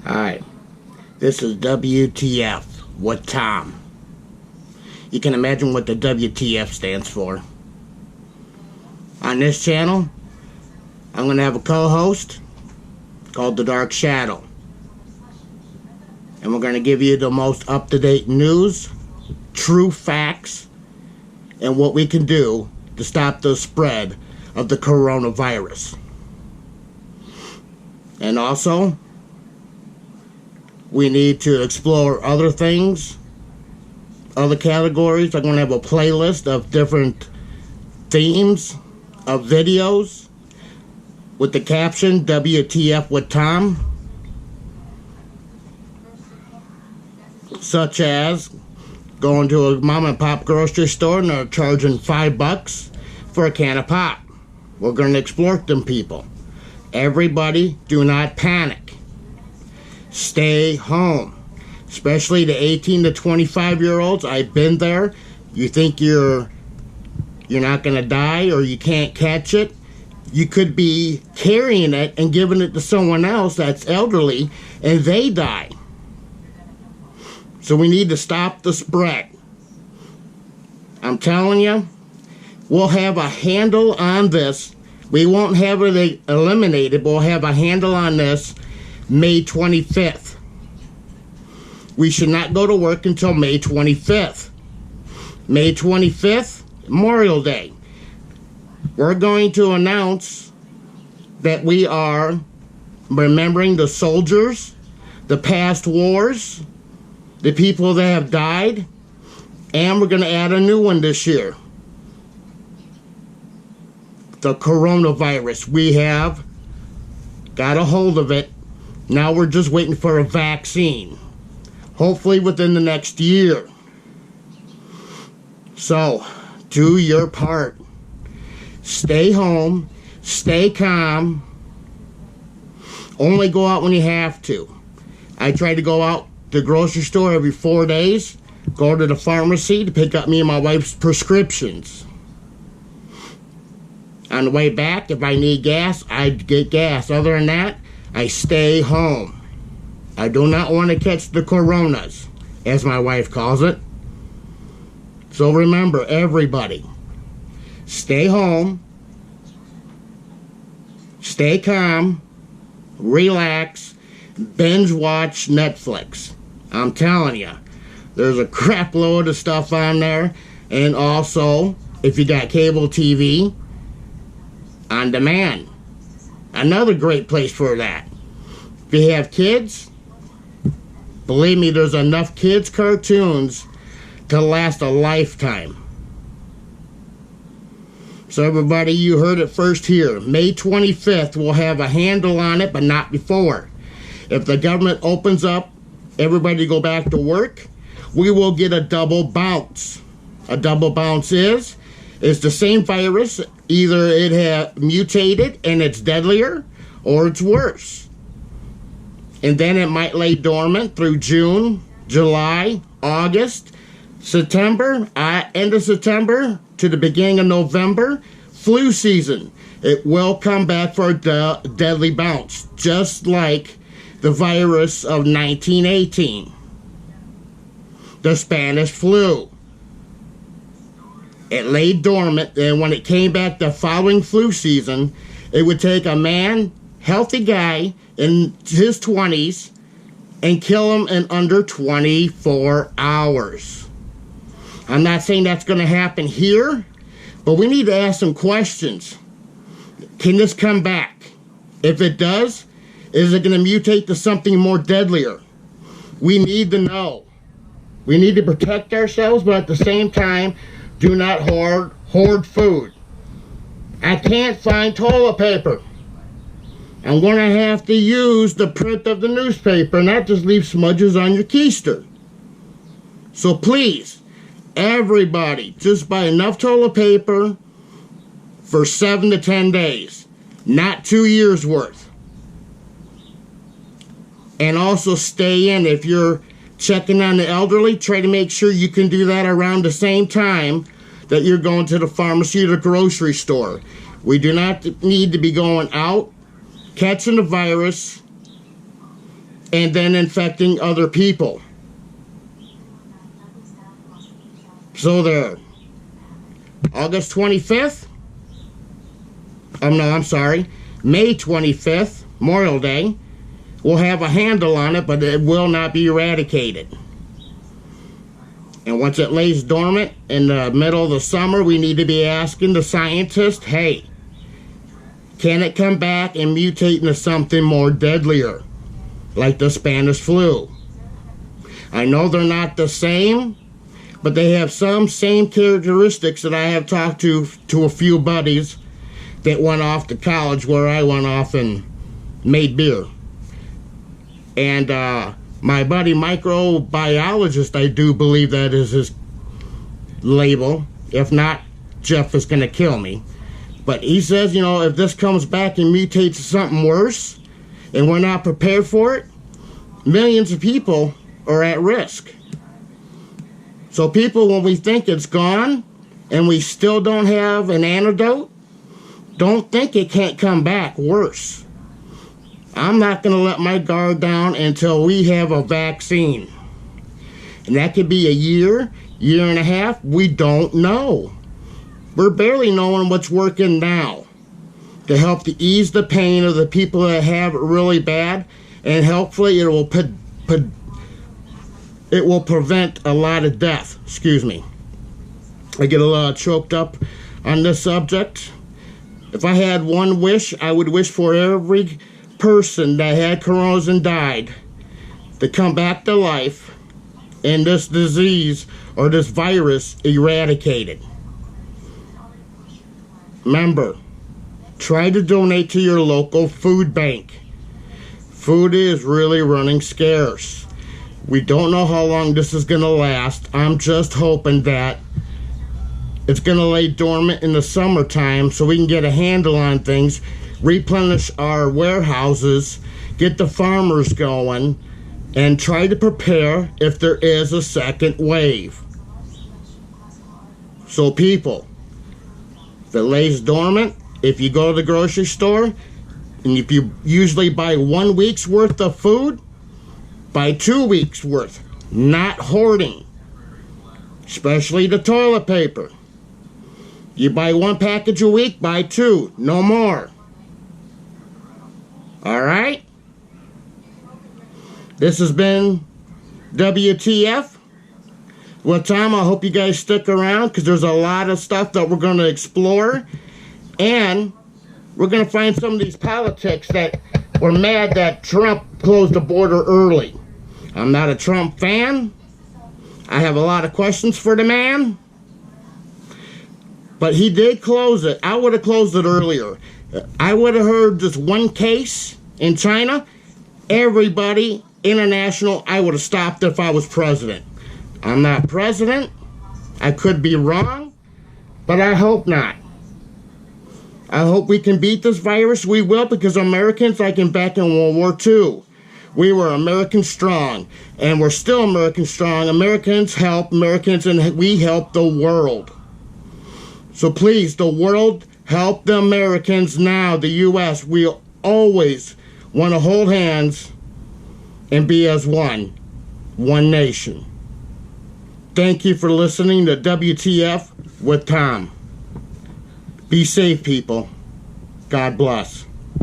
Alright, this is WTF with Tom. You can imagine what the WTF stands for. On this channel, I'm going to have a co-host called The Dark Shadow. And we're going to give you the most up-to-date news, true facts, and what we can do to stop the spread of the coronavirus. And also, we need to explore other things, other categories. I'm going to have a playlist of different themes of videos with the caption WTF with Tom, such as going to a mom and pop grocery store and they're charging $5 for a can of pop. We're going to explore them people. Everybody, do not panic. Stay home, especially the 18 to 25-year-olds. I've been there. You think you're not going to die or you can't catch it. You could be carrying it and giving it to someone else that's elderly and they die. So we need to stop the spread. I'm telling you, we'll have a handle on this. We won't have it eliminated, but we'll have a handle on this May 25th. We should not go to work until May 25th. May 25th, Memorial Day. We're going to announce that we are remembering the soldiers, the past wars, the people that have died, and we're going to add a new one this year. The coronavirus. We have got a hold of it. Now we're just waiting for a vaccine. Hopefully within the next year. So, do your part. Stay home. Stay calm. Only go out when you have to. I try to go out to the grocery store every 4 days. Go to the pharmacy to pick up me and my wife's prescriptions. On the way back, if I need gas, I get gas. Other than that, I stay home. I do not want to catch the coronas, as my wife calls it. So remember, everybody, stay home, stay calm, relax, binge watch Netflix. I'm telling you, there's a crap load of stuff on there. And also, if you got cable TV, on demand. Another great place for that. If you have kids, believe me, there's enough kids' cartoons to last a lifetime. So everybody, you heard it first here. May 25th, we'll have a handle on it, but not before. If the government opens up, everybody go back to work, we will get a double bounce. A double bounce is the same virus. Either it has mutated and it's deadlier, or it's worse. And then it might lay dormant through June, July, August, September, end of September to the beginning of November, flu season. It will come back for a deadly bounce, just like the virus of 1918, the Spanish flu. It lay dormant, and when it came back the following flu season, it would take a man, healthy guy, in his 20s, and kill him in under 24 hours. I'm not saying that's going to happen here, but we need to ask some questions. Can this come back? If it does, is it going to mutate to something more deadlier? We need to know. We need to protect ourselves, but at the same time, do not hoard food. I can't find toilet paper. I'm going to have to use the print of the newspaper, and that just leaves smudges on your keister. So please, everybody, just buy enough toilet paper for 7 to 10 days, not 2 years worth. And also stay in. If you're checking on the elderly, try to make sure you can do that around the same time that you're going to the pharmacy or the grocery store. We do not need to be going out, catching the virus, and then infecting other people. So there. August 25th? I'm sorry. May 25th, Memorial Day, we'll have a handle on it, but it will not be eradicated. And once it lays dormant in the middle of the summer, we need to be asking the scientists, hey, can it come back and mutate into something more deadlier, like the Spanish flu? I know they're not the same, but they have some same characteristics that I have talked to a few buddies that went off to college where I went off and made beer. And my buddy microbiologist, I do believe that is his label. If not, Jeff is going to kill me. But he says, you know, if this comes back and mutates to something worse and we're not prepared for it, millions of people are at risk. So people, when we think it's gone and we still don't have an antidote, don't think it can't come back worse. I'm not going to let my guard down until we have a vaccine. And that could be a year, year and a half. We don't know. We're barely knowing what's working now to help to ease the pain of the people that have it really bad, and hopefully it will prevent a lot of death. Excuse me. I get a little choked up on this subject. If I had one wish, I would wish for every person that had coronas and died to come back to life and this disease or this virus eradicated. Remember, try to donate to your local food bank. Food is really running scarce. We don't know how long this is going to last. I'm just hoping that it's going to lay dormant in the summertime so we can get a handle on things, replenish our warehouses, get the farmers going, and try to prepare if there is a second wave. So people, if it lays dormant, if you go to the grocery store, and if you usually buy 1 week's worth of food, buy 2 weeks worth, not hoarding, especially the toilet paper. You buy 1 package a week, buy 2, no more. All right? This has been WTF with Tom. I hope you guys stick around because there's a lot of stuff that we're going to explore. And we're going to find some of these politics that were mad that Trump closed the border early. I'm not a Trump fan. I have a lot of questions for the man. But he did close it. I would have closed it earlier. I would have heard just one case in China. Everybody international, I would have stopped if I was president. I'm not president. I could be wrong. But I hope not. I hope we can beat this virus. We will, because Americans, like back in World War II, we were American strong. And we're still American strong. Americans help Americans, and we help the world. So please, the world, help the Americans now. The U.S., we always want to hold hands and be as one nation. Thank you for listening to WTF with Tom. Be safe, people. God bless.